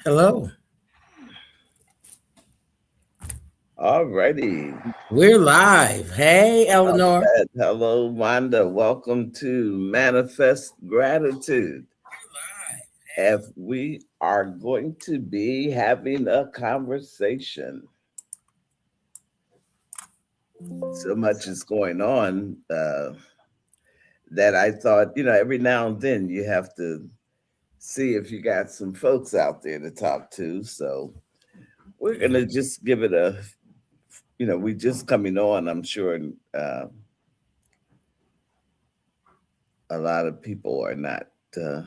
Hello. All righty. We're live. Hey, Eleanor. Hello, Wanda. Welcome to Manifest Gratitude. If we are going to be having a conversation, so much is going on that I thought, every now and then you have to see if you got some folks out there to talk to. So we're going to just give it we just coming on, I'm sure. A lot of people are not uh,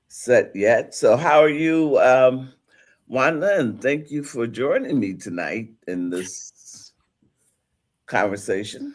set yet. So, how are you, Wanda? And thank you for joining me tonight in this conversation.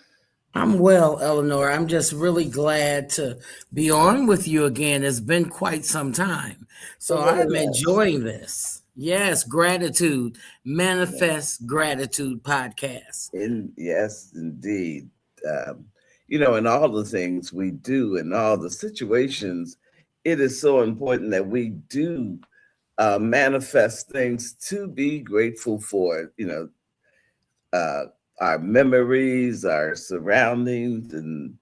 I'm well, Eleanor. I'm just really glad to be on with you again. It's been quite some time. So Very I'm nice. enjoying this. Yes, gratitude, manifest gratitude podcast. Yes, indeed. Um, in all the things we do, in all the situations, it is so important that we do manifest things to be grateful for. Uh, our memories, our surroundings, and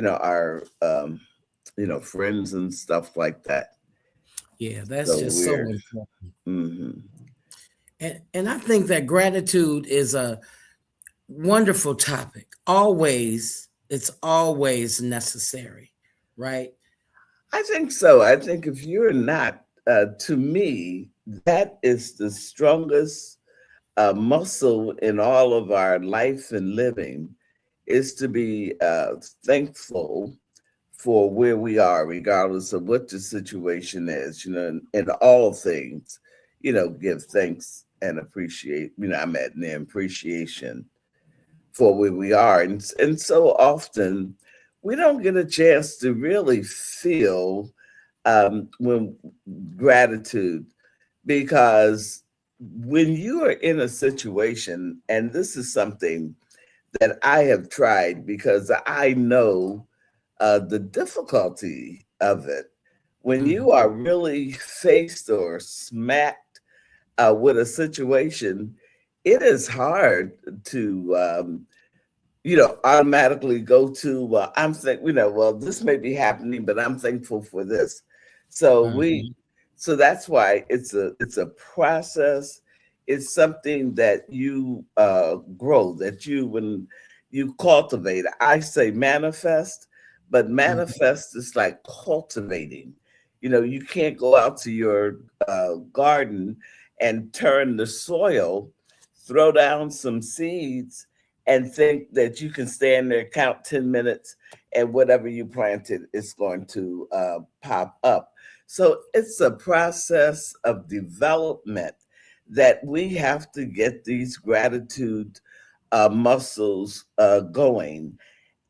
our friends and stuff like that. Yeah, that's So just so we're important. mhm. And I think that gratitude is a wonderful topic. It's always necessary, right? I think so. I think if you're not, to me, that is the strongest muscle in all of our life and living is to be thankful for where we are, regardless of what the situation is, in all things, give thanks and appreciate, I'm at the appreciation for where we are. And so often we don't get a chance to really feel when gratitude because when you are in a situation, and this is something that I have tried because I know the difficulty of it, when Mhm. you are really faced or smacked with a situation, it is hard to automatically go to I'm well, this may be happening, but I'm thankful for this. So we Mhm. so that's why it's a process. It's something that you grow, that you when you cultivate. I say manifest, but Mhm. manifest is like cultivating. You can't go out to your garden and turn the soil, throw down some seeds, and think that you can stand there, count 10 minutes, and whatever you planted is going to pop up. So it's a process of development that we have to get these gratitude muscles going.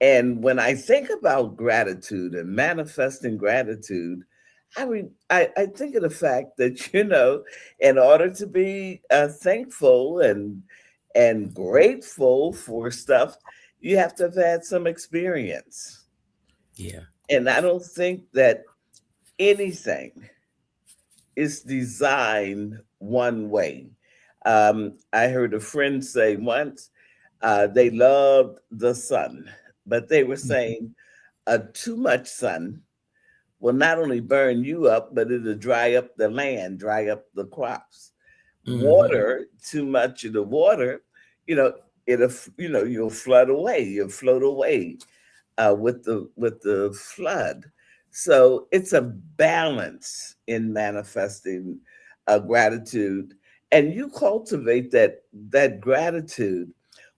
And when I think about gratitude and manifesting gratitude, I think of the fact that in order to be thankful and grateful for stuff, you have to have had some experience. Yeah. And I don't think that anything is designed one way. I heard a friend say once they loved the sun, but they were Mhm. saying too much sun will not only burn you up, but it'll dry up the land, dry up the crops. Mhm. Water, too much of the water, you know, it'll you'll flood away, you'll float away with the flood. So it's a balance in manifesting gratitude, and you cultivate that gratitude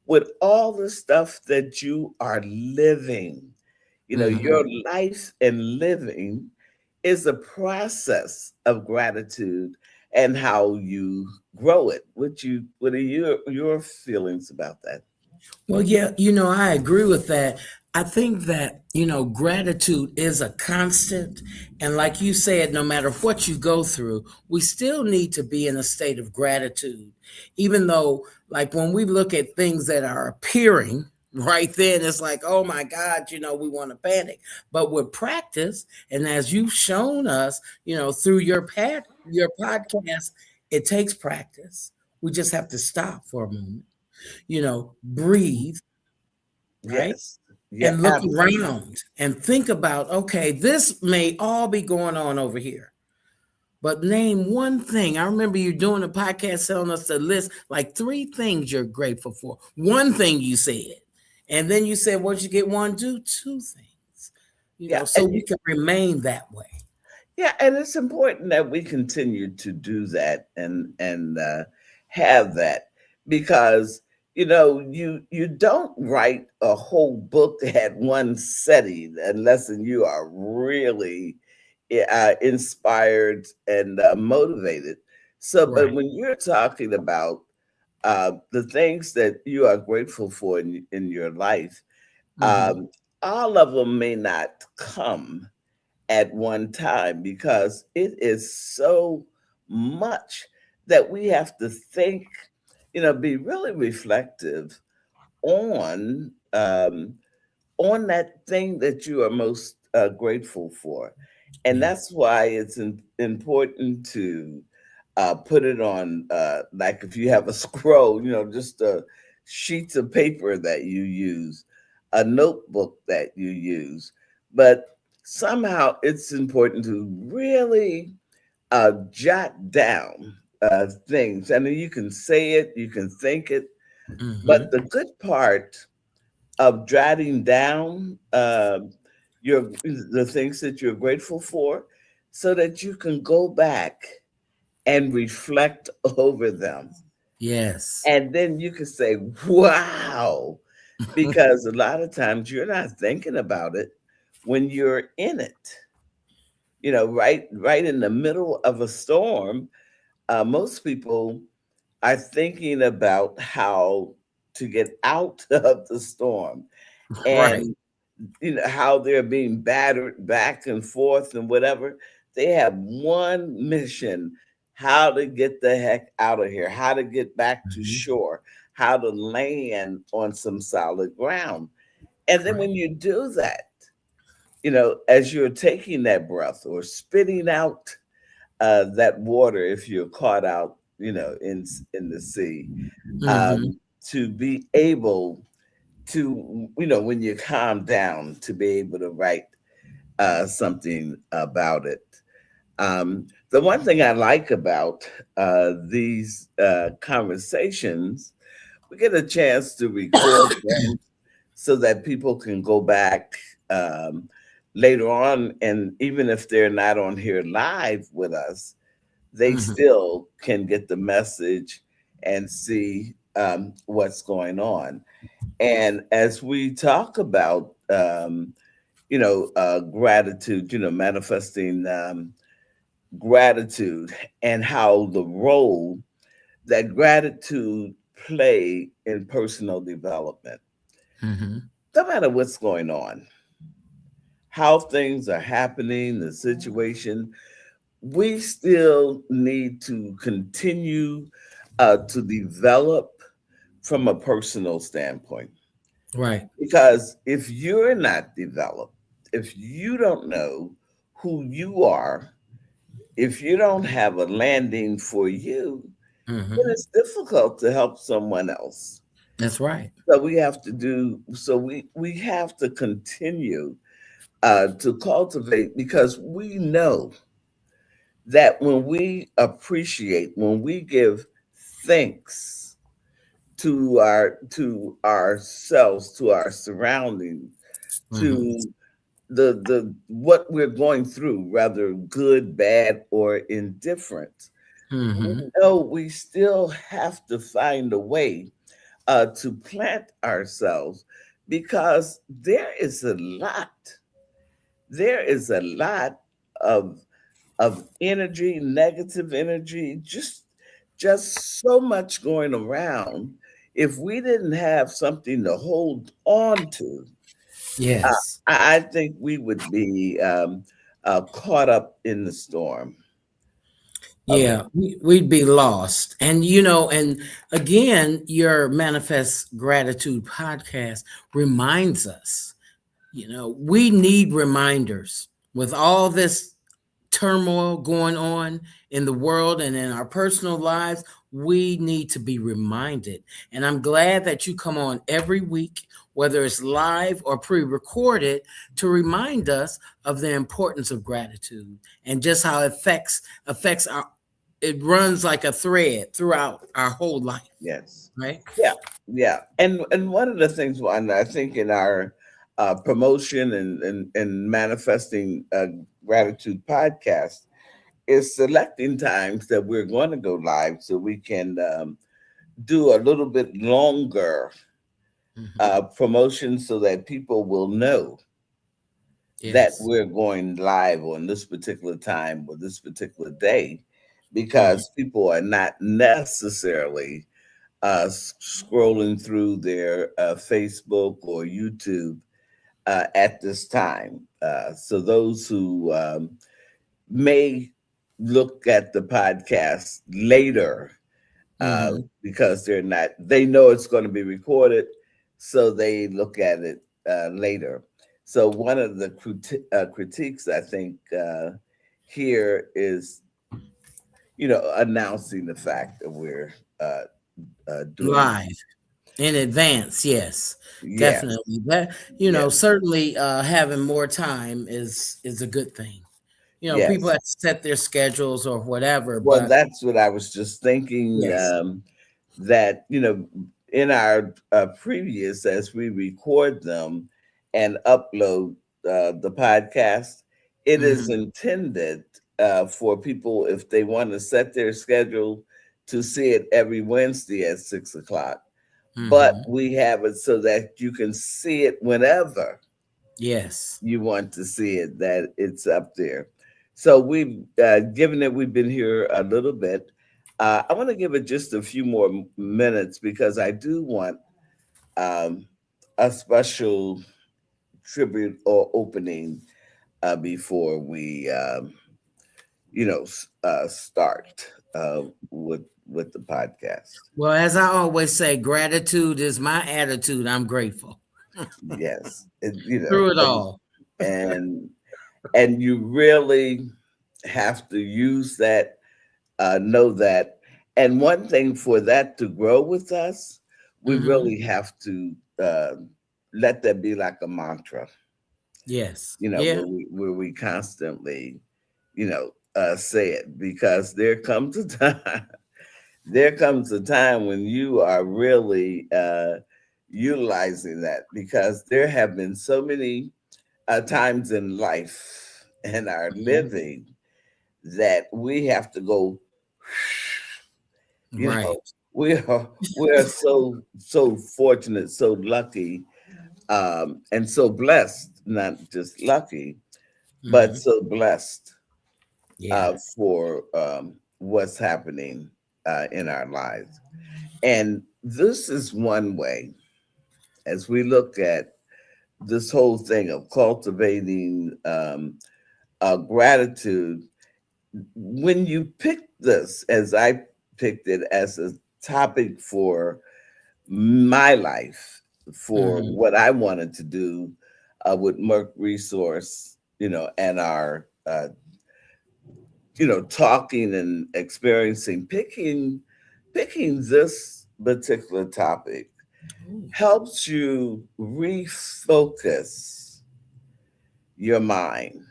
with all the stuff that you are living. Mhm. Your life and living is a process of gratitude and how you grow it. What are your feelings about that? Well, yeah, I agree with that. I think that, gratitude is a constant. And like you said, no matter what you go through, we still need to be in a state of gratitude. Even though, like, when we look at things that are appearing, right then it's like, oh my God, we want to panic. But with practice, and as you've shown us, through your podcast, it takes practice. We just have to stop for a moment, breathe, right? Yes. Yeah, And look absolutely. around and think about, okay, this may all be going on over here. But name one thing. I remember you doing a podcast telling us to list like three things you're grateful for. One thing you said. And then you said, once you get one, do two things. Yeah, So we can remain that way. yeah, and it's important that we continue to do that and have that because you don't write a whole book at one setting unless you are really inspired and motivated. So, but Right. when you're talking about the things that you are grateful for in your life, Hmm. um, all of them may not come at one time because it is so much that we have to think, be really reflective on that thing that you are most grateful for. And Yeah. that's why it's important to put it on, like if you have a scroll, just sheets of paper that you use, a notebook that you use. But somehow it's important to really jot down things. I mean, you can say it, you can think it, but Hmm. the good part of jotting down your the things that you're grateful for so that you can go back and reflect over them. Yes. And then you can say, wow, because a lot of times you're not thinking about it when you're in it. Right in the middle of a storm, most people are thinking about how to get out of the storm Right. and how they're being battered back and forth and whatever. They have one mission: how to get the heck out of here, how to get back to Hmm. shore, how to land on some solid ground. And then Right. when you do that, as you're taking that breath or spitting out that water, if you're caught out in the sea, Hmm. to be able to, when you calm down, to be able to write something about it. The one thing I like about these conversations, we get a chance to record them so that people can go back um, later on. And even if they're not on here live with us, they Hmm. still can get the message and see what's going on. And as we talk about, gratitude, manifesting gratitude and how the role that gratitude play in personal development, Hmm. no matter what's going on, how things are happening, the situation, we still need to continue to develop from a personal standpoint. Right. Because if you're not developed, if you don't know who you are, if you don't have a landing for you, then Hmm. it's difficult to help someone else. That's right. So we have to continue to cultivate because we know that when we appreciate, when we give thanks to ourselves, to our surroundings, Hmm. to the what we're going through, rather good, bad, or indifferent, we Hmm. know we still have to find a way to plant ourselves because there is a lot of energy, negative energy, just so much going around. If we didn't have something to hold on to, uh, Yes. I think we would be caught up in the storm. Yeah, we'd be lost. And, and again, your Manifest Gratitude podcast reminds us, we need reminders with all this turmoil going on in the world and in our personal lives. We need to be reminded. And I'm glad that you come on every week, whether it's live or pre-recorded, to remind us of the importance of gratitude and just how it affects our, it runs like a thread throughout our whole life, Yes. right? Yeah. Yeah. And one of the things, one I think in our promotion and manifesting gratitude podcast is selecting times that we're going to go live so we can do a little bit longer Mhm. promotion so that people will know that Yes. we're going live on this particular time or this particular day, Mhm. because people are not necessarily scrolling through their Facebook or YouTube at this time. So those who may look at the podcast later Mhm. because they know it's going to be recorded, so they look at it later. So one of the critiques I think here is, announcing the fact that we're doing. Live in advance, yes, Yes, definitely. That yes, certainly having more time is a good thing. People yes. have to set their schedules or whatever, Well, but that's what I was just thinking. yes. That in our previous, as we record them and upload the podcast, it is Mhm. intended for people, if they want to set their schedule, to see it every Wednesday at 6 o'clock. But Mhm. we have it so that you can see it whenever Yes. you want to see it, that it's up there. So we've given that we've been here a little bit. I want to give it just a few more minutes because I do want um, a special tribute or opening before we, start with the podcast. Well, as I always say, gratitude is my attitude. I'm grateful Yes, through it all. and and you really have to use that, know that. And one thing, for that to grow with us, we Mhm. really have to let that be like a mantra, Yes. Yeah. where we constantly, say it, because there comes a time, there comes a time when you are really utilizing that, because there have been so many times in life and our Mhm. living that we have to go. You Right. know, we are so fortunate, so lucky, and so blessed. Not just lucky, but Mhm. so blessed Yeah. for what's happening in our lives. And this is one way, as we look at this whole thing of cultivating gratitude. When you pick this, as I picked it as a topic for my life, for Mhm. what I wanted to do with Merck Resource, and our, talking and experiencing, picking this particular topic helps you refocus your mind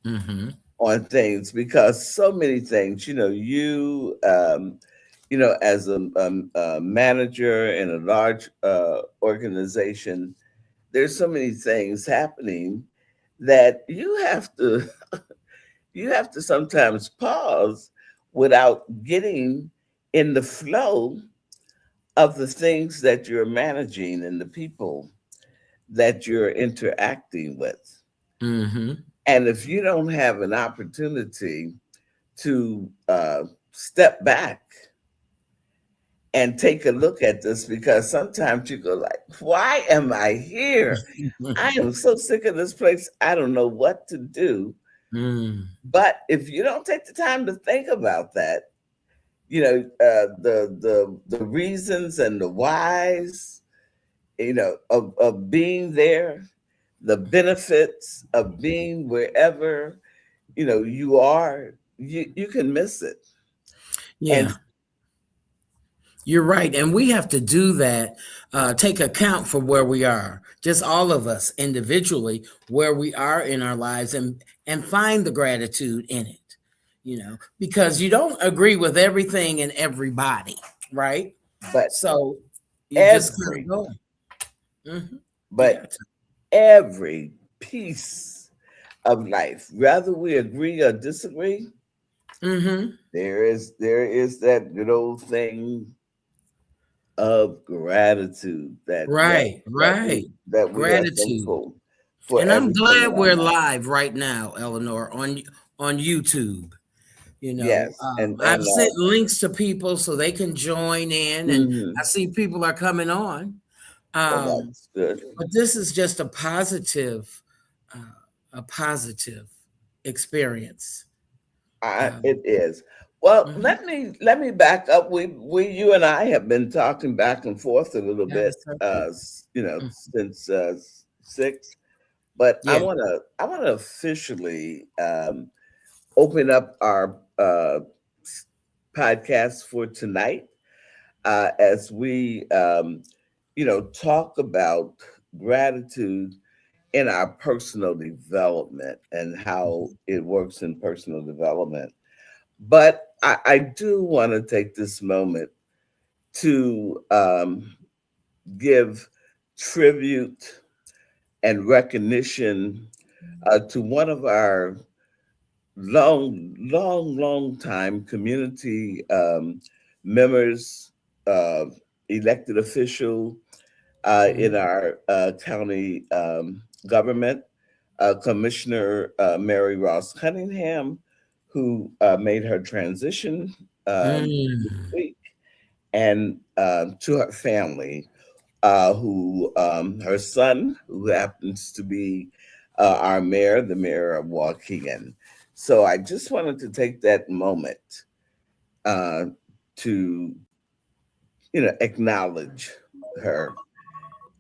Mhm. on things, because so many things, as a manager in a large organization, there's so many things happening that you have to sometimes pause without getting in the flow of the things that you're managing and the people that you're interacting with. Mhm. And if you don't have an opportunity to step back and take a look at this, because sometimes you go like, why am I here? I am so sick of this place. I don't know what to do. But if you don't take the time to think about that, the reasons and the whys, of being there, the benefits of being wherever, you are, you can miss it. Yeah. And You're right. And we have to do that, take account for where we are, just all of us individually, where we are in our lives and find the gratitude in it, because you don't agree with everything and everybody, right? but So you just kind of every go. Hmm. Yeah. but every piece of life, whether we agree or disagree, Hmm. there is that good old thing of gratitude that that Right. that we Right. that we are Gratitude. thankful for And I'm everything in glad our we're life. live right now, Eleanor, on YouTube. Yes, and I've sent links to people so they can join in, and I mhm. see people are coming on. Well, Um, that's good. but this is just uh, a positive experience. It Um, is. Well, mhm. let me back up. We you and I have been talking back and forth a little bit, Yes, sir. Mm. since six. But I Yeah. wanna I wanna officially open up our podcast for tonight, as we talk about gratitude in our personal development and how it works in personal development. But I do want to take this moment to give tribute and recognition to one of our long time community members, uh, elected official in Mhm. our county government, Commissioner Mary Ross Cunningham, who made her transition this Mm. week, and to her family, who her son, who happens to be our mayor, the mayor of Waukegan. So I just wanted to take that moment uh, to acknowledge her,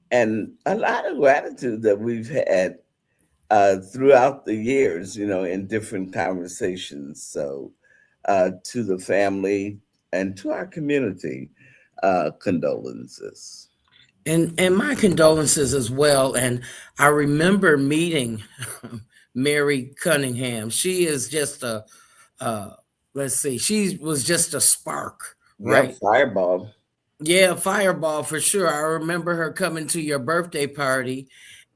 and a lot of gratitude that we've had throughout the years, in different conversations. So, to the family and to our community, condolences. And my condolences as well. And I remember meeting Mary Cunningham. She is just uh, let's see, she was just a spark, Yep, right? fireball. Yeah, fireball for sure. I remember her coming to your birthday party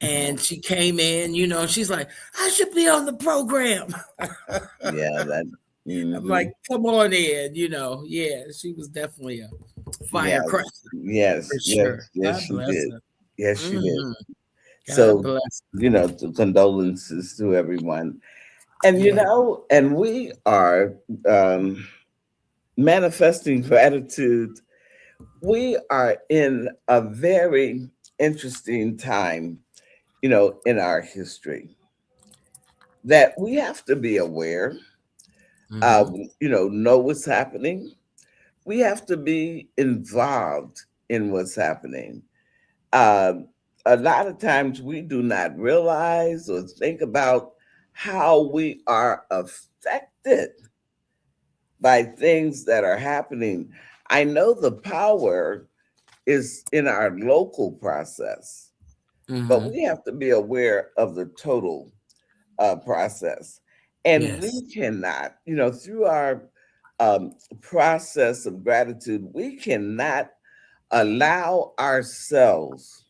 and she came in, she's like, I should be on the program. Yeah, that. I'm like, Hmm. come on in, Yeah, she was definitely a Yeah, firecracker for yes, sure. yes, yes, God she bless did. her. Yes, she did. Hmm. God So, bless. condolences to everyone. And, Yeah. and we are um, manifesting gratitude. We are in a very interesting time, in our history, that we have to be aware, Hmm. know what's happening. We have to be involved in what's happening. Um, a lot of times we do not realize or think about how we are affected by things that are happening. I know the power is in our local process, but Hmm. we have to be aware of the total process. And Yes. we cannot, through our process of gratitude, we cannot allow ourselves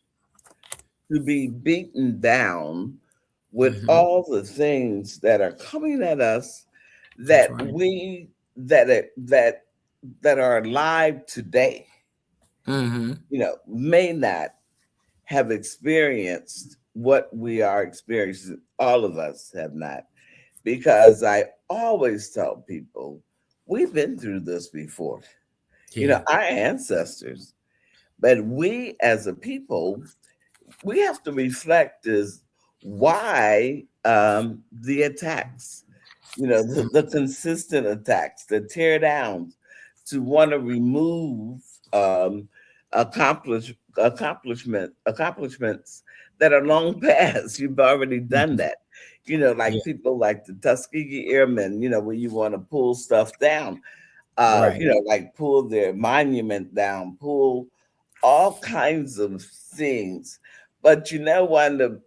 to be beaten down with Hmm. all the things that are coming at us, That's that right. we that are alive today, Hmm. may not have experienced what we are experiencing. All of us have not, because I always tell people we've been through this before. Yeah. Our ancestors, but we as a people, we have to reflect is why the attacks, the consistent attacks, the tear downs, to want to remove accomplishments that are long past. You've already done Mhm. that. Yeah, Like people like the Tuskegee Airmen, where you want to pull stuff down, right. like pull their monument down, pull all kinds of things. But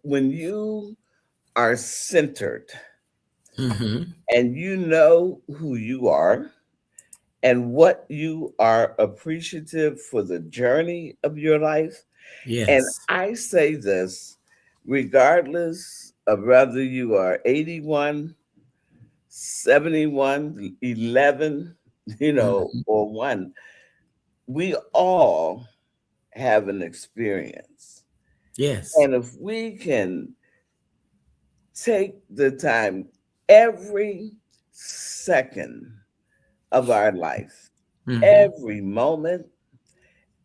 when you are centered Hmm. and you know who you are and what you are appreciative for the journey of your life. And Yes. I say this regardless of whether you are 81, 71, 11, Hmm. or one, we all have an experience. Yes. And if we can take the time every second of our life, Hmm. every moment,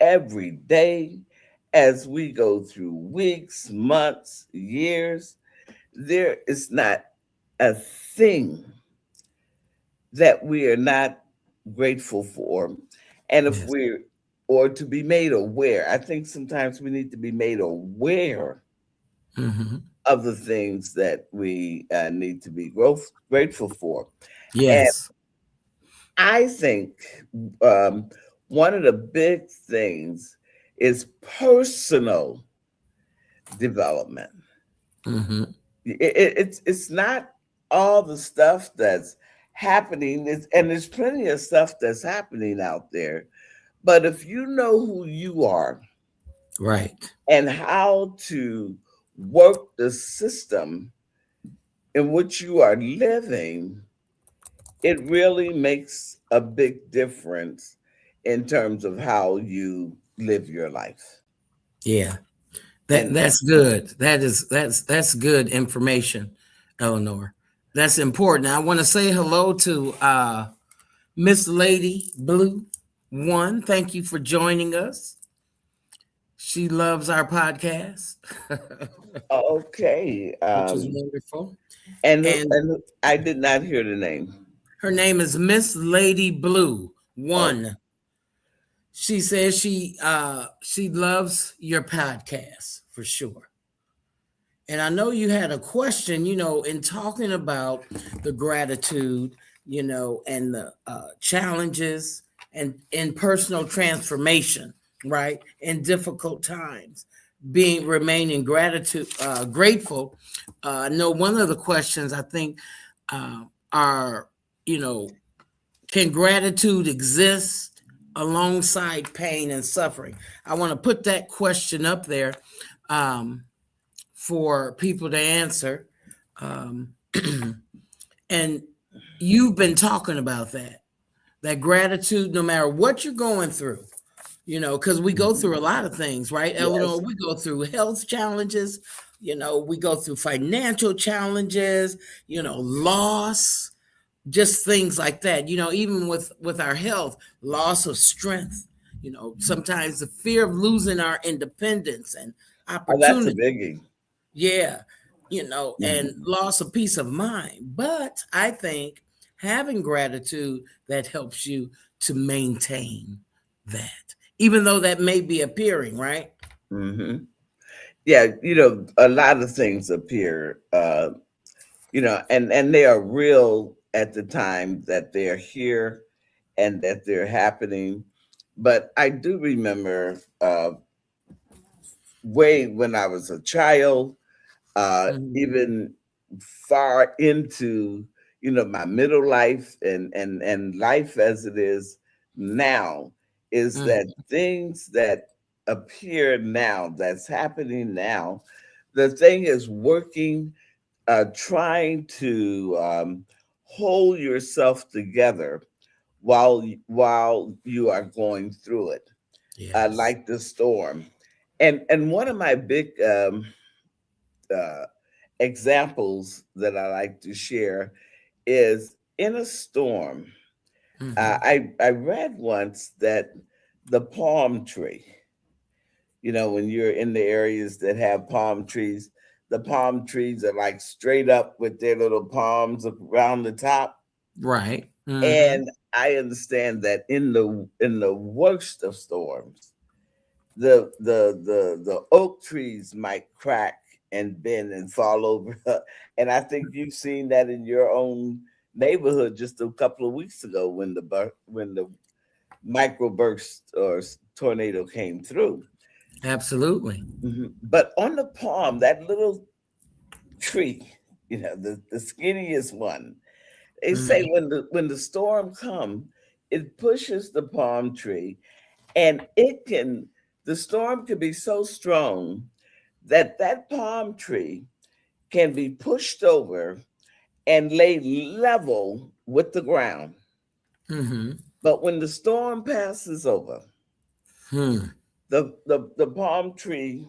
every day, as we go through weeks, months, years, there is not a thing that we are not grateful for. And if Yes. we're, or to be made aware, I think sometimes we need to be made aware Hmm. of the things that we need to be grateful for. And Yes. I think um, one of the big things is personal development. Hmm. It's not all the stuff that's happening, and there's plenty of stuff that's happening out there. But if you know who you are Right. and how to work the system in which you are living, it really makes a big difference in terms of how you live your life. Yeah. And That's good. That's good information, Eleanor. That's important. I want to say hello to Miss Lady Blue One. Thank you for joining us. She loves our podcast, okay, which is wonderful. And and I did not hear the name. her name is Miss Lady Blue Oh, One. She says she loves your podcast for sure. And I know you had a question, in talking about the gratitude, and the challenges and in personal transformation, right? In difficult times, being remaining grateful. I know one of the questions I think are, you know, can gratitude exist alongside pain and suffering? I want to put that question up there. Um, for people to answer. Um, and you've been talking about that gratitude, no matter what you're going through, because we go through a lot of things, right, Eleanor? yes. We go through health challenges, we go through financial challenges, loss, just things like that, even with our health, loss of strength, sometimes the fear of losing our independence and Oh, that's a opportunity. biggie. Yeah, and Mhm. loss of peace of mind. But I think having gratitude that helps you to maintain that, even though that may be appearing, right? Mhm. Yeah, a lot of things appear, and they are real at the time that they're here and that they're happening. But I do remember way when I was a child, Mhm. even far into my middle life and life as it is now, is that Mhm. things that appear now, that's happening now, the thing is working, trying to hold yourself together while you are going through it, Yes. like the storm. And one of my big uh, examples that I like to share is in a storm. Hmm. I read once that the palm tree, when you're in the areas that have palm trees, the palm trees are like straight up with their little palms around the top. Right. Mm-hmm. And I understand that in the worst of storms, the oak trees might crack and bend and fall over. And I think you've seen that in your own neighborhood just a couple of weeks ago when the microburst or tornado came through. Absolutely. But on the palm, that little tree, the skinniest one, they say Mm-hmm. when the storm come, it pushes the palm tree, and the storm can be so strong that that palm tree can be pushed over and lay level with the ground. Mm-hmm. But when the storm passes over, Hmm. the palm tree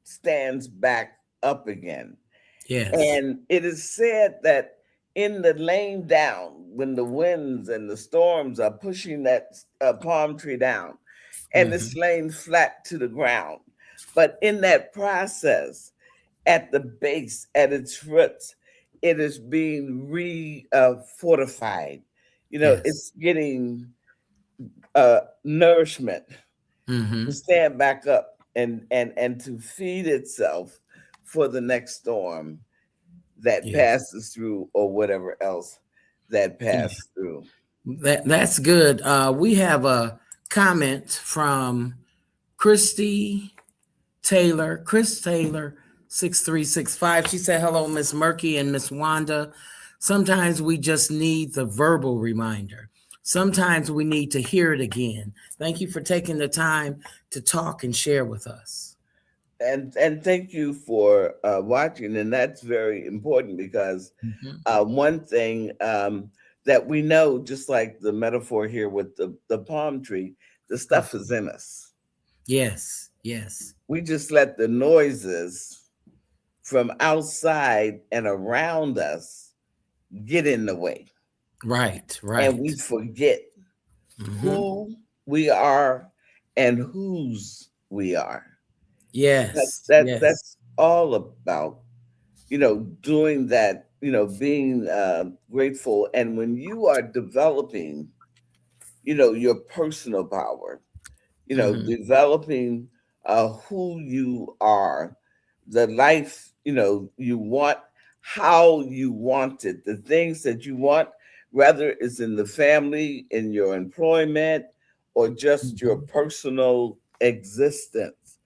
stands back up again. Yes. And it is said that in the laying down, when the winds and the storms are pushing that palm tree down, and Mm-hmm. it's laying flat to the ground, but in that process, at the base, at its roots, it is being fortified. Yes. It's getting nourishment to Mm-hmm. stand back up and to feed itself for the next storm that Yes. passes through or whatever else that Yeah. passed through. That's good. We have a comment from Christy Taylor, Chris Taylor, 6365. She said, "Hello, Miss Murky and Miss Wanda. Sometimes we just need the verbal reminder. Sometimes we need to hear it again. Thank you for taking the time to talk and share with us." And thank you for watching, and that's very important because Mhm. one thing that we know, just like the metaphor here with the palm tree, the stuff is in us. Yes, yes. We just let the noises from outside and around us get in the way, Right, and we right. forget Hmm. who we are and whose we are. That's Yes, that yes. that's all about, doing that, being grateful. And when you are developing, your personal power, Hmm. developing who you are, the life, you want, how you want it, the things that you want, whether it's in the family, in your employment, or just your Hmm. personal existence.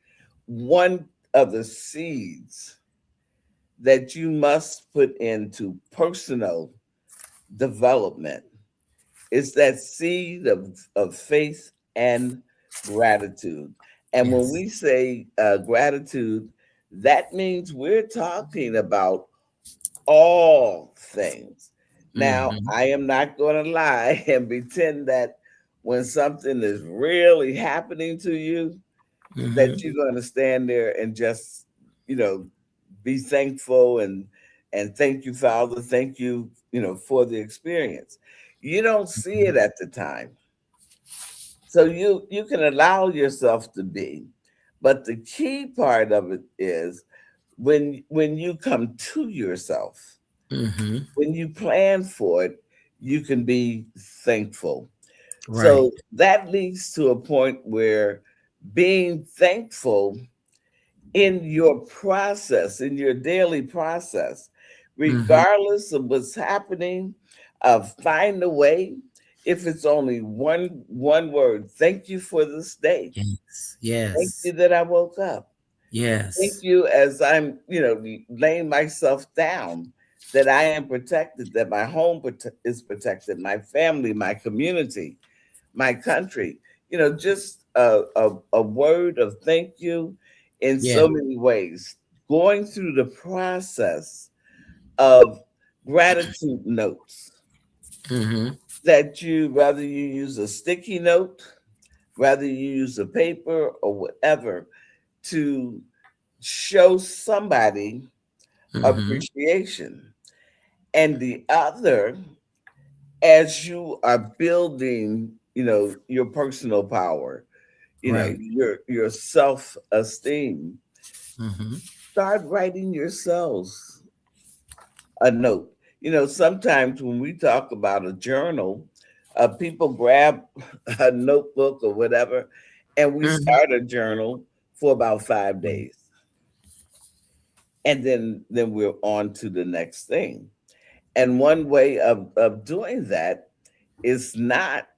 One of the seeds that you must put into personal development is that seed of faith and gratitude. And when Yes. we say gratitude, that means we're talking about all things. Now, Hmm. I am not going to lie and pretend that when something is really happening to you, that Hmm. you're going to stand there and just, you know, be thankful and thank you, Father, thank you, for the experience. You don't see it at the time, so you can allow yourself to be, but the key part of it is when you come to yourself, Hmm. when you plan for it, you can be thankful. So Right. that leads to a point where being thankful in your process, in your daily process, Hmm. regardless of what's happening, find a way. If it's only one word, thank you for this day. Yes, Thank you yes, that I woke up. Thank yes. you as I'm, laying myself down, that I am protected, that my home is protected, my family, my community, my country. Just a word of thank you in Yeah. so many ways. Going through the process of gratitude notes Hmm. that whether you use a sticky note, whether you use a paper or whatever, to show somebody Hmm. appreciation. And the other, as you are building, your personal power, Right. your self-esteem, Hmm. start writing yourselves a note. Sometimes when we talk about a journal, people grab a notebook or whatever, and we Mhm. start a journal for about 5 days, and then we're on to the next thing. And one way of doing that is not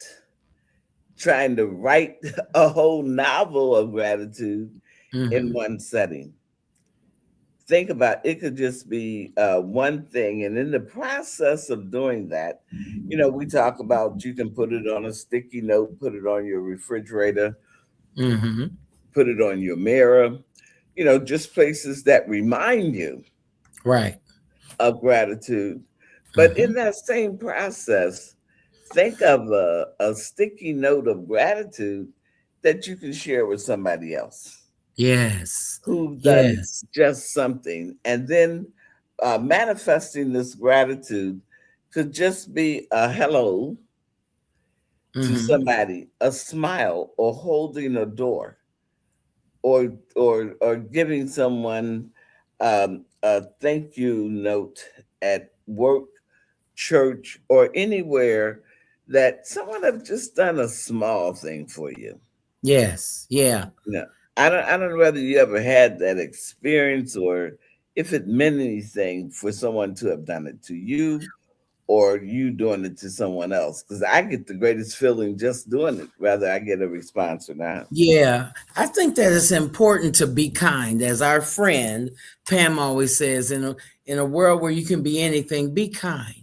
trying to write a whole novel of gratitude in Mhm. one setting. Think about it, could just be one thing, and in the process of doing that, we talk about you can put it on a sticky note, put it on your refrigerator, Mhm. put it on your mirror, just places that remind you Right. of gratitude. But in Mhm. that same process, think of a sticky note of gratitude that you can share with somebody else Yes. who've done Yes. just something. And then manifesting this gratitude could just be a hello to Mhm. somebody, a smile, or holding a door, or giving someone a thank you note at work, church, or anywhere, that someone have just done a small thing for you. Yes. Yeah. No, I don't know whether you ever had that experience, or if it meant anything for someone to have done it to you, or you doing it to someone else. Because I get the greatest feeling just doing it, whether I get a response or not. Yeah, I think that it's important to be kind. As our friend Pam always says, in a world where you can be anything, be kind.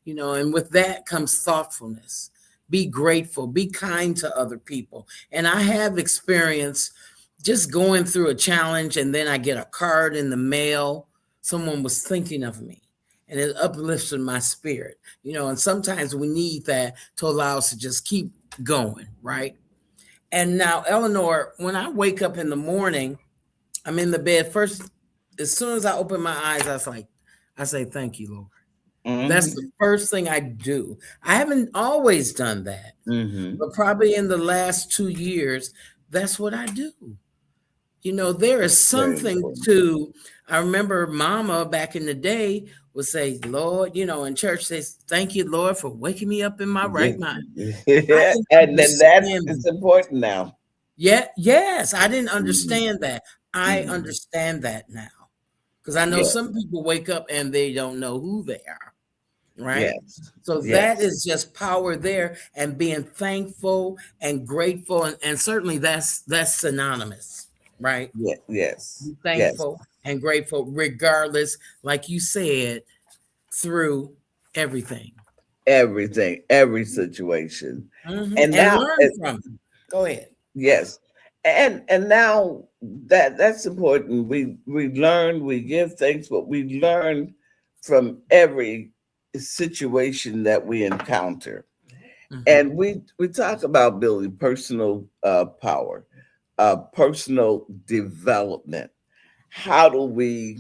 And with that comes thoughtfulness. Be grateful, be kind to other people. And I have experienced just going through a challenge, and then I get a card in the mail. Someone was thinking of me, and it uplifted my spirit. And sometimes we need that to allow us to just keep going, right? And now, Eleanor, when I wake up in the morning, I'm in the bed first. As soon as I open my eyes, I say, "Thank you, Lord." That's the Hmm. first thing I do. I haven't always done that, Hmm. but probably in the last 2 years, that's what I do. There is Very something important. to. I remember Mama back in the day would say, "Lord," in church says, "Thank you, Lord, for waking me up in my right mind." I Yeah, didn't and then that understand. is important now. Yeah, yes, I didn't Hmm. understand that. I Hmm. understand that now because I know Yes, some people wake up and they don't know who they are, right? yes, So that yes, is just power there, and being thankful and grateful, and certainly that's synonymous, right? yes, Be yes. thankful and grateful regardless, like you said, through everything. Everything, every situation. And And now, learn from it. Go ahead. yes, and now that's important. We learn, we give thanks, but we learn from every situation that we encounter. And Mhm. we talk about building personal power, personal development. How do we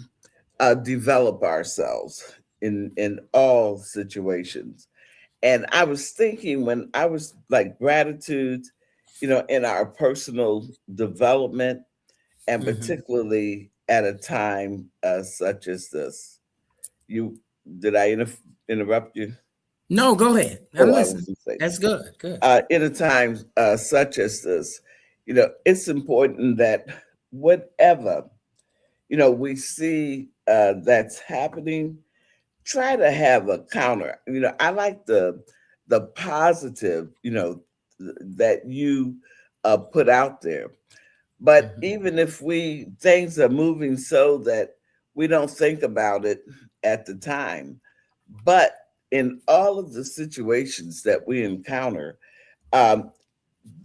develop ourselves in all situations? And I was thinking, when I was like gratitude, in our personal development, and Mhm. particularly at a time such as this. You did I interrupt you? No, go ahead. I'm Oh, I was listening. going to say, That's good. Good. in a time such as this, it's important that whatever we see that's happening, try to have a counter. I like the positive, that you put out there. But Mhm. even if we things are moving so that we don't think about it at the time, but in all of the situations that we encounter um,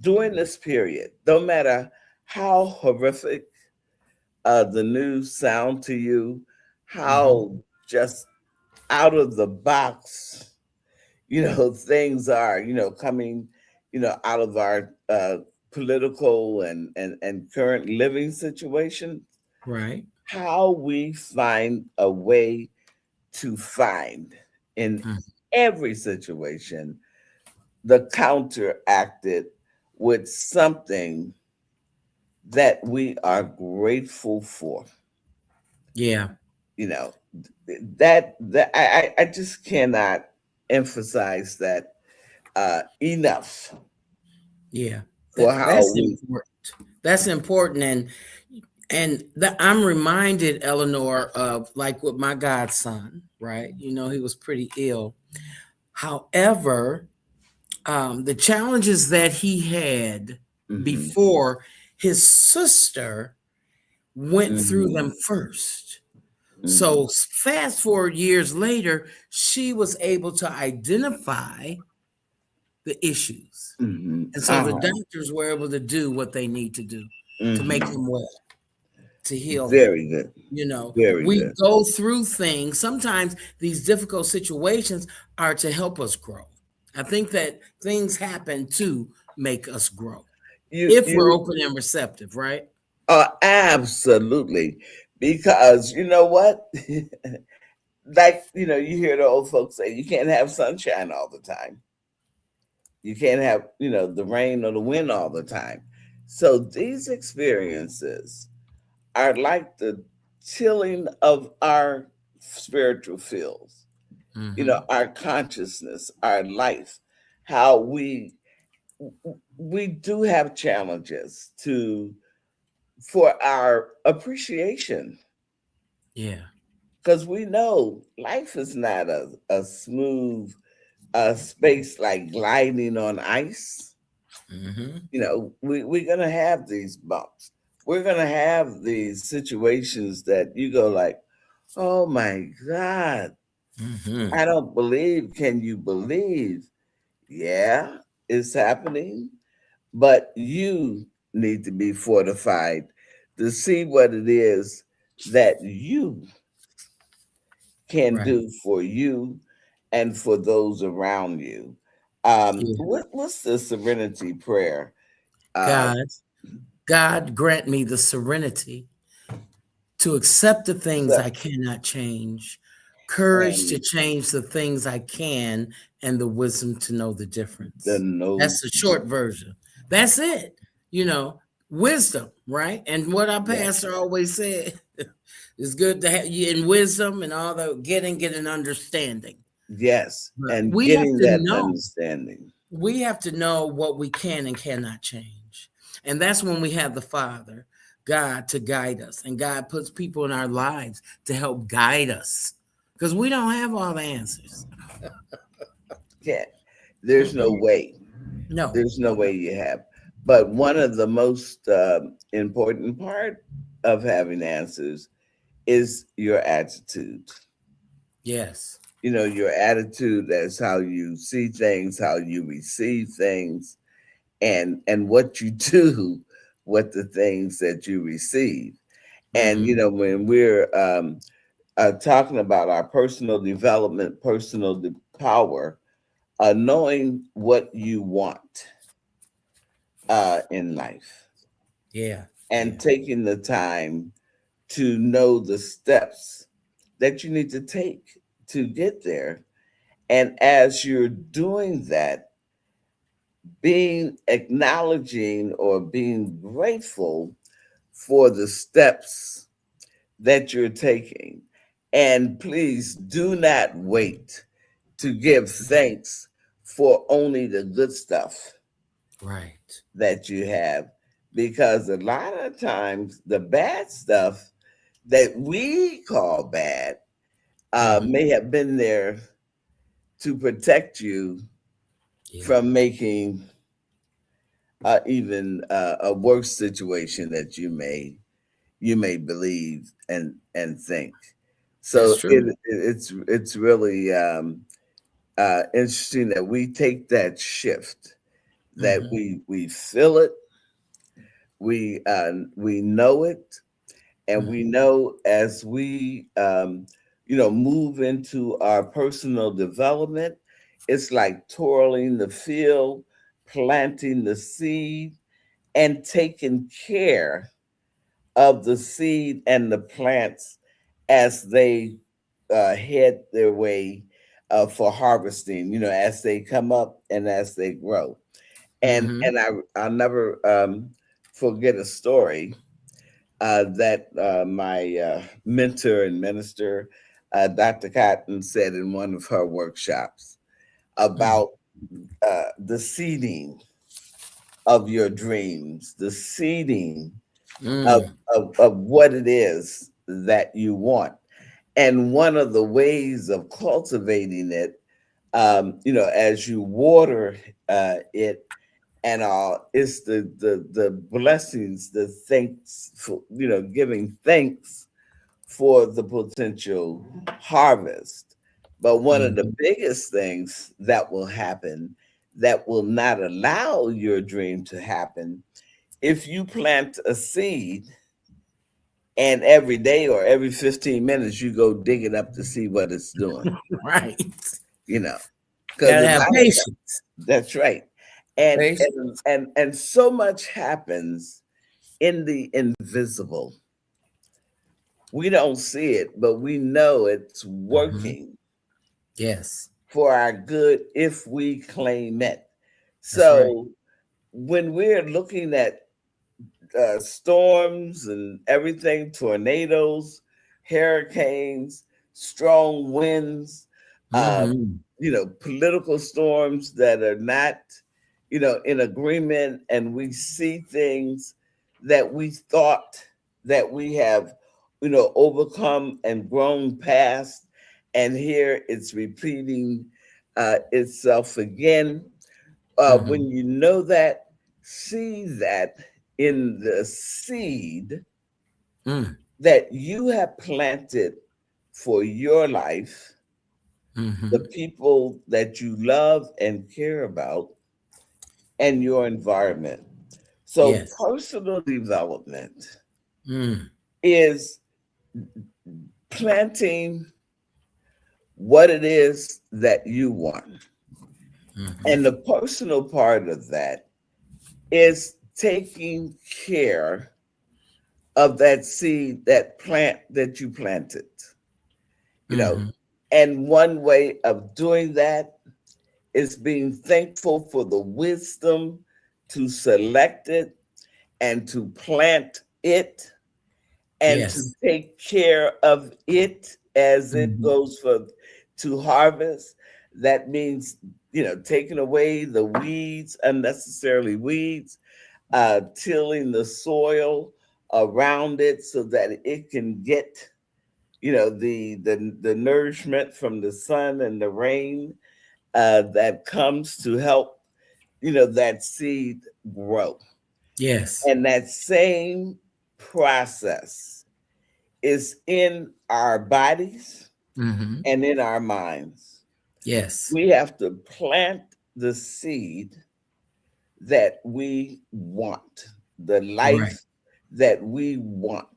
during this period, no matter how horrific the news sound to you, Mhm. how just out of the box, things are, coming, out of our political and current living situation, Right. how we find a way to find in Mm. every situation the counteracted with something that we are grateful for. Yeah. You know, that I just cannot emphasize that enough Yeah. for how That's we. important. That's important. And I'm reminded, Eleanor, of like with my godson, right? You know, he was pretty ill. However, the challenges that he had Mhm, before, his sister went through them mhm, first. mhm, So fast forward years later, she was able to identify the issues. mhm. And so the Uh-huh. doctors were able to do what they need to do to make Mhm. him well, to heal him. Very good. You know, Very we good. go through things. Sometimes these difficult situations are to help us grow. I think that things happen to make us grow if we're You open and receptive, right? absolutely, because you know what? Like, you hear the old folks say, you can't have sunshine all the time. You can't have, the rain or the wind all the time. So these experiences are like the chilling of our spiritual fields, Hmm. our consciousness, our life, how we do have challenges to for our appreciation, Yeah. because we know life is not a smooth space like gliding on ice. Hmm. We're gonna have these bumps. We're gonna have these situations that you go like, oh my God, Hmm. I don't believe. Can you believe? Yeah, it's happening, but you need to be fortified to see what it is that you can Right. do for you and for those around you. Yeah. What's the serenity prayer? Uh, God, God grant me the serenity to accept the things I accept cannot change, courage to and change the things I can, and the wisdom to know the the difference. no. That's the short version. That's it. You know, wisdom, right? And what our Yeah. pastor always said, it's good to have you in wisdom and all the get an understanding. Yes, But and getting that understanding. we have to know what we can and cannot change. And that's when we have the Father, God, to guide us. And God puts people in our lives to help guide us because we don't have all the answers. Yeah, there's no Mm-mm. way. No. There's no way you have. But one of the most important part of having answers is your attitude. Yes. Your attitude as how you see things, how you receive things, and what you do with the things that you receive. And Hmm. when we're talking about our personal development, power, knowing what you want in life, Yeah. and Yeah. taking the time to know the steps that you need to take to get there. And as you're doing that, being acknowledging or being grateful for the steps that you're taking. And please do not wait to give thanks for only the good stuff Right. that you have, because a lot of times the bad stuff that we call bad Hmm. may have been there to protect you Yeah. from making even a worse situation that you may believe and think. That's So true. it's really interesting that we take that shift, that Hmm. we feel it, we know it, and we Hmm. know as we move into our personal development, it's like twirling the field, planting the seed, and taking care of the seed and the plants as they head their way for harvesting, as they come up and as they grow. And Hmm. and I'll never forget a story that my mentor and minister, Dr. Cotton, said in one of her workshops Mm, about the seeding of your dreams, the seeding of, mm, of what it is that you want. And one of the ways of cultivating it, as you water it and all, is the blessings, the thanks for, giving thanks for the potential harvest. But one of the mm. biggest things that will happen that will not allow your dream to happen, if you plant a seed and every day or every 15 minutes you go dig it up to see what it's doing, Right. you know, because Gotta a have lot of patience. that's right. And Patience. so much happens in the invisible. We don't see it, but we know it's Mhm. working Yes, for our good if we claim it. that's right. So when we're looking at storms and everything, tornadoes, hurricanes, strong winds, uh, Hmm. political storms that are not, in agreement, and we see things that we thought that we have, overcome and grown past, and here it's repeating itself again. When Hmm. you know that, see that in the seed Mm, that you have planted for your life, the hmm. people that you love and care about, and your environment. So, Yes. personal development Mm, is planting what it is that you want. hmm. And the personal part of that is taking care of that seed, that plant that you planted, you know. Hmm. And one way of doing that is being thankful for the wisdom to select it and to plant it and to Yes. take care of it as it Hmm. goes for to harvest. That means, taking away the weeds, unnecessarily weeds, tilling the soil around it so that it can get, the nourishment from the sun and the rain that comes to help, that seed grow. Yes. And that same process is in our bodies Hmm. and in our minds. Yes. We have to plant the seed that we want, the Right. life that we want,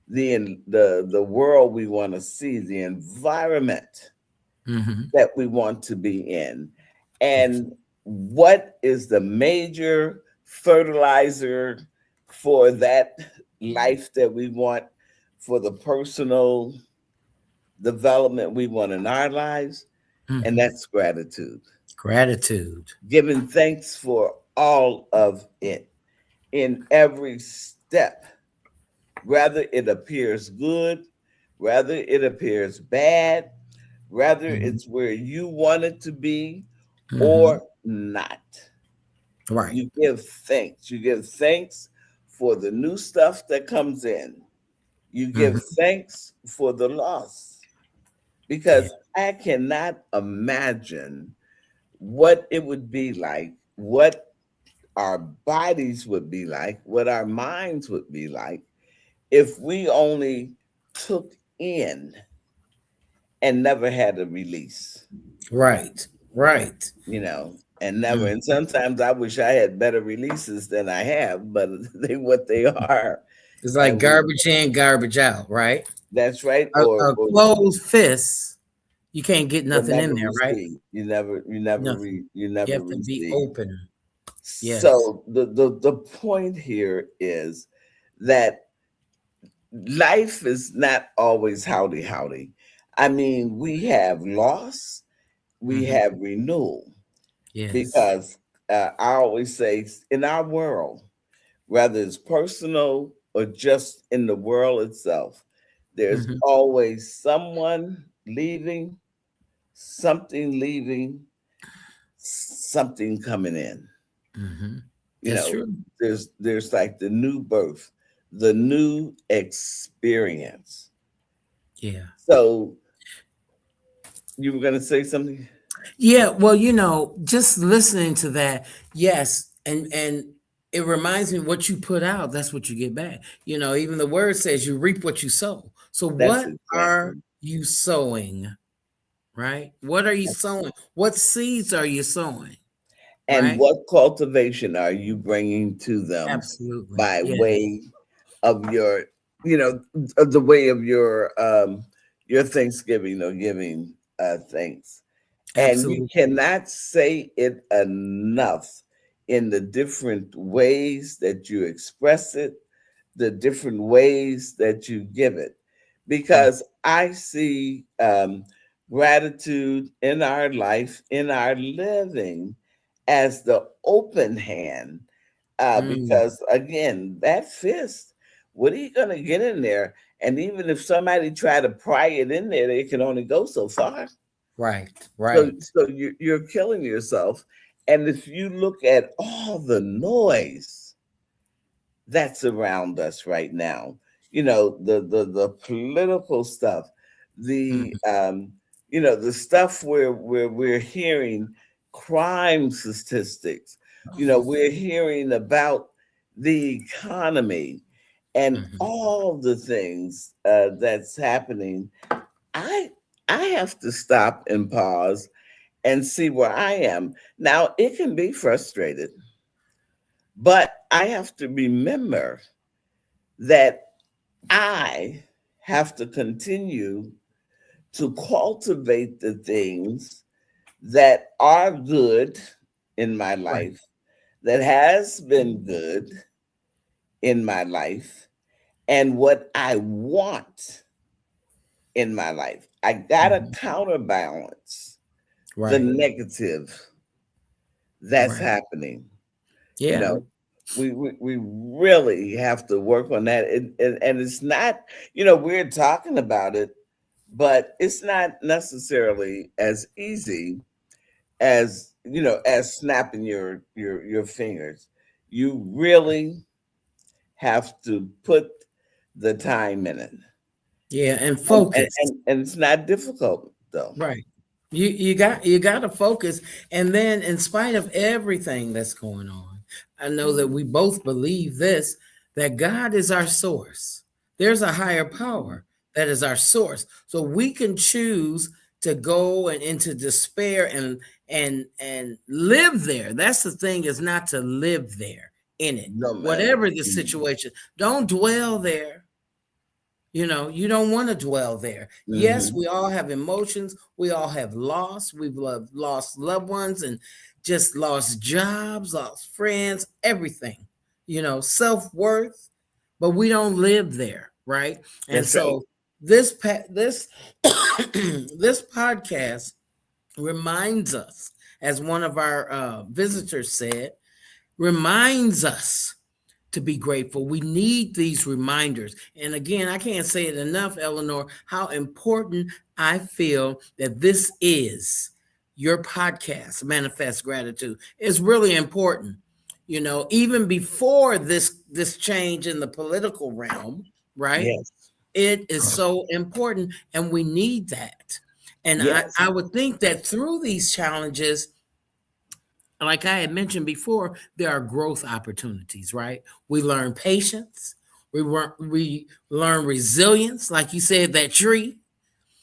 the world we want to see, the environment Hmm. that we want to be in. Yes. And what is the major fertilizer for that life that we want, for the personal development we want in our lives? And Hmm. that's gratitude. Gratitude. Giving thanks for all of it in every step, whether it appears good, whether it appears bad, whether Hmm. it's where you want it to be Hmm. or not. Right. You give thanks. You give thanks for the new stuff that comes in. You give Hmm. thanks for the loss, Yeah. because I cannot imagine what it would be like, what our bodies would be like, what our minds would be like if we only took in and never had a release, Right. Right. and never. Mm. And sometimes I wish I had better releases than I have, but they what they are. It's like And we garbage in, garbage out, right? that's right, A or closed fist, you can't get will nothing in never there, right? receive. Nothing. You You never have to be receive. open. Yes. So the point here is that life is not always howdy howdy. I mean, we have loss, we Hmm. have renewal, Yes. because I always say in our world, whether it's personal, or just in the world itself, there's Mhm. always someone leaving, something leaving, something coming in. Mhm. You That's know, true. there's like the new birth, the new experience. Yeah. So you were gonna say something? Yeah, well, just listening to that, yes, and it reminds me what you put out, that's what you get back. Even the word says you reap what you sow. So That's what are exactly. you sowing, right? What are you sowing? What seeds are you sowing, And right? what cultivation are you bringing to them Absolutely. by Yeah, way of your, of the way of your Thanksgiving or giving thanks? And we absolutely. cannot say it enough in the different ways that you express it, the different ways that you give it, Yeah. because I see gratitude in our life, in our living, as the open hand. Mm, Because again, that fist, what are you going to get in there? And even if somebody try to pry it in there, they can only go so far. right, So, right. so you're killing yourself. And if you look at all the noise that's around us right now, the political stuff, the Mhm. the stuff where we're hearing crime statistics, we're hearing about the economy and Mhm. all the things that's happening. I i have to stop and pause and see where I am. Now, it can be frustrated, but I have to remember that I have to continue to cultivate the things that are good in my Right. life, that has been good in my life, and what I want in my life. I got to Mhm. counterbalance the Right. negative that's Right. happening. You Yeah. know, we really have to work on that. And it's not, we're talking about it, but it's not necessarily as easy as snapping your fingers. You really have to put the time in it. Yeah, and And focus. and, and it's not difficult though. Right. You got to focus, and then in spite of everything that's going on, I know that we both believe this, that God is our source. There's a higher power that is our source. So we can choose to go and into despair and live there. That's the thing, is not to live there in it. No matter. Whatever the situation, don't dwell there. You don't want to dwell there. Yes, Mm-hmm. we all have emotions. We all have loss. We've lost loved ones and just lost jobs, lost friends, everything, self worth, but we don't live there, right? And That's right. so this this podcast reminds us, as one of our visitors said, reminds us to be grateful. We need these reminders. And again, I can't say it enough, Eleanor, how important I feel that this is your podcast, Manifest Gratitude. It's really important. Even before this change in the political realm, right? Yes. It is so important, and we need that. And I, Yes. I would think that through these challenges, like I had mentioned before, there are growth opportunities, right? We learn patience, we learn resilience, like you said, that tree,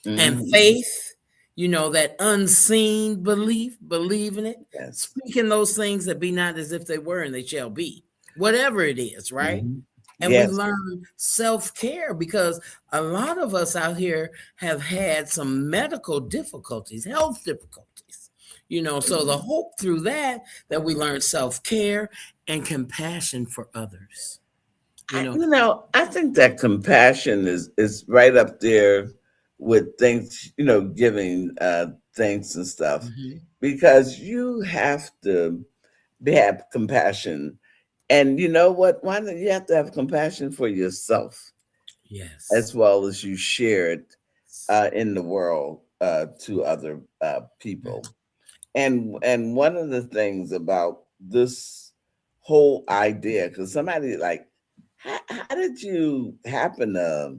and Hmm. faith, that unseen belief, believing it, Yes. speaking those things that be not as if they were and they shall be, whatever it is, right? Hmm. And we Yes. learn self-care, because a lot of us out here have had some medical difficulties, health difficulties. So the hope through that we learn self-care and compassion for others. you know I think that compassion is right up there with things, giving thanks and stuff, Mhm. because you have to have compassion And you know what? Why don't you have to have compassion for yourself Yes. as well as you share it in the world to other people? And one of the things about this whole idea, because somebody like, how did you happen to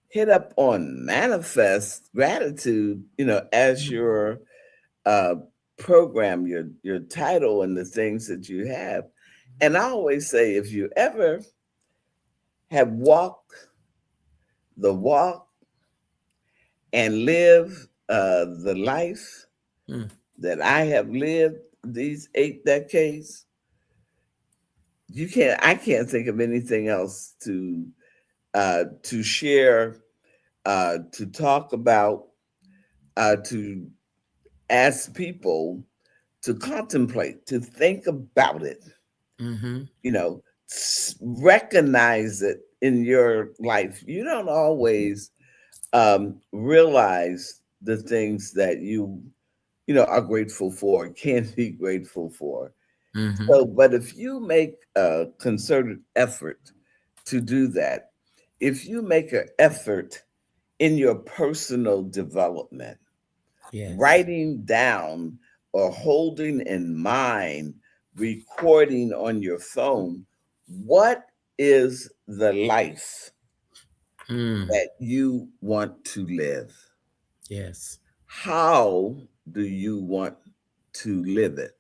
hit up on manifest gratitude, as your uh, program, your title, and the things that you have? And I always say, if you ever have walked the walk and live the life Mm. that I have lived these 8 decades, I can't think of anything else to share, to talk about, to ask people to contemplate, to think about it, Mm-hmm. recognize it in your life. You don't always realize the things that you are grateful for, can be grateful for. Mm-hmm. So, but if you make a concerted effort to do that, if you make an effort in your personal development, Yes. writing down or holding in mind, recording on your phone, what is the life Mm. that you want to live? Yes. How do you want to live it?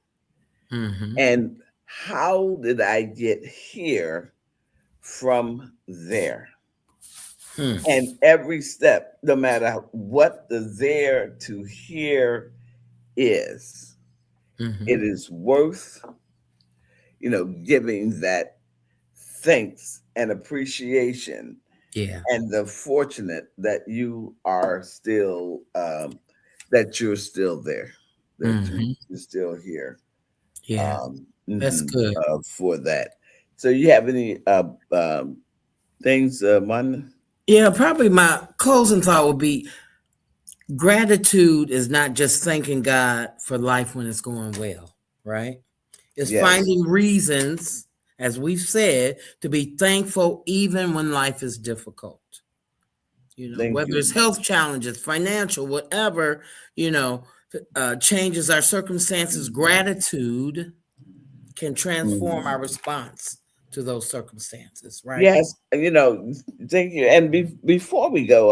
Mm-hmm. And how did I get here from there? Hmm. And every step, no matter what the there to here is, Mm-hmm. it is worth, giving that thanks and appreciation, Yeah. and the fortunate that that you're still there, that Mm-hmm. you're still here, Yeah. That's good. for that. So you have any things, Mon? Yeah, probably my closing thought would be gratitude is not just thanking God for life when it's going well, right? It's Yes, finding reasons, as we've said, to be thankful even when life is difficult. thank Whether it's you. health challenges, financial, whatever, you know, changes our circumstances, gratitude can transform our Mhm. response to those circumstances, right? Yes, thank you. And before we go,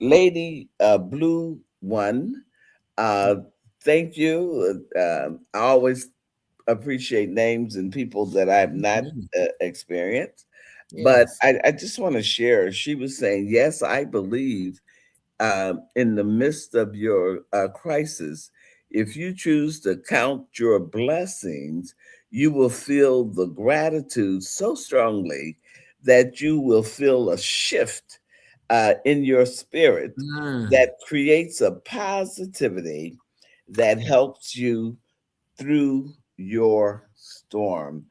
Lady Blue One, uh, thank you. I always appreciate names and people that I've not Mhm. experienced. But Yes. I just want to share. She was saying, yes, I believe in the midst of your crisis, if you choose to count your blessings, you will feel the gratitude so strongly that you will feel a shift in your spirit Mm. that creates a positivity that helps you through your storm.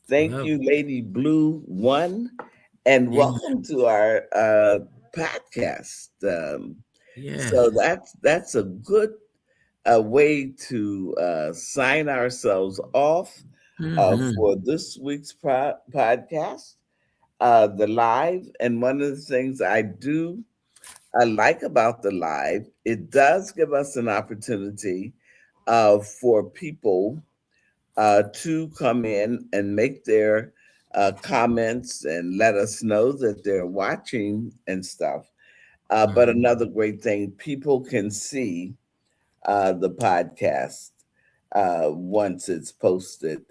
Thank Love you, Lady Blue One, and it. welcome to our podcast. Yeah. So that's a good way to sign ourselves off Hmm. for this week's podcast, the live. And one of the things I like about the live, it does give us an opportunity for people to come in and make their comments and let us know that they're watching and stuff. But Hmm. another great thing, people can see the podcast once it's posted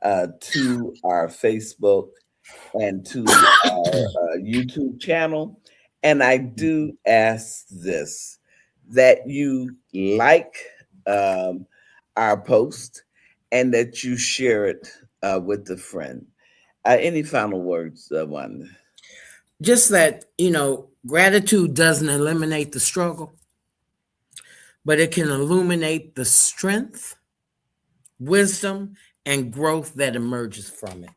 to our Facebook and to our YouTube channel. And I do ask this, that you like um, our post and that you share it with a friend. Any final words, one? Just that, gratitude doesn't eliminate the struggle, but it can illuminate the strength, wisdom, and growth that emerges from it.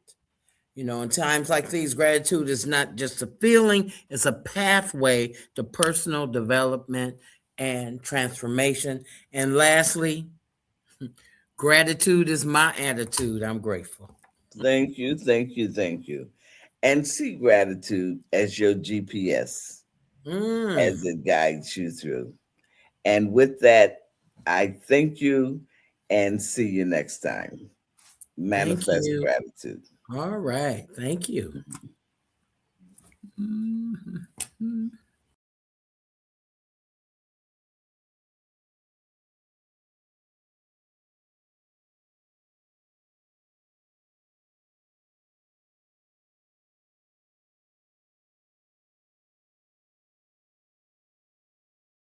In times like these, gratitude is not just a feeling, it's a pathway to personal development and transformation. And lastly, Gratitude is my attitude. I'm grateful. Thank you, thank you, thank you. And see gratitude as your GPS as Mm, it guides you through. And with that, I thank you and see you next time. thank Manifest you. gratitude. All right. Thank you.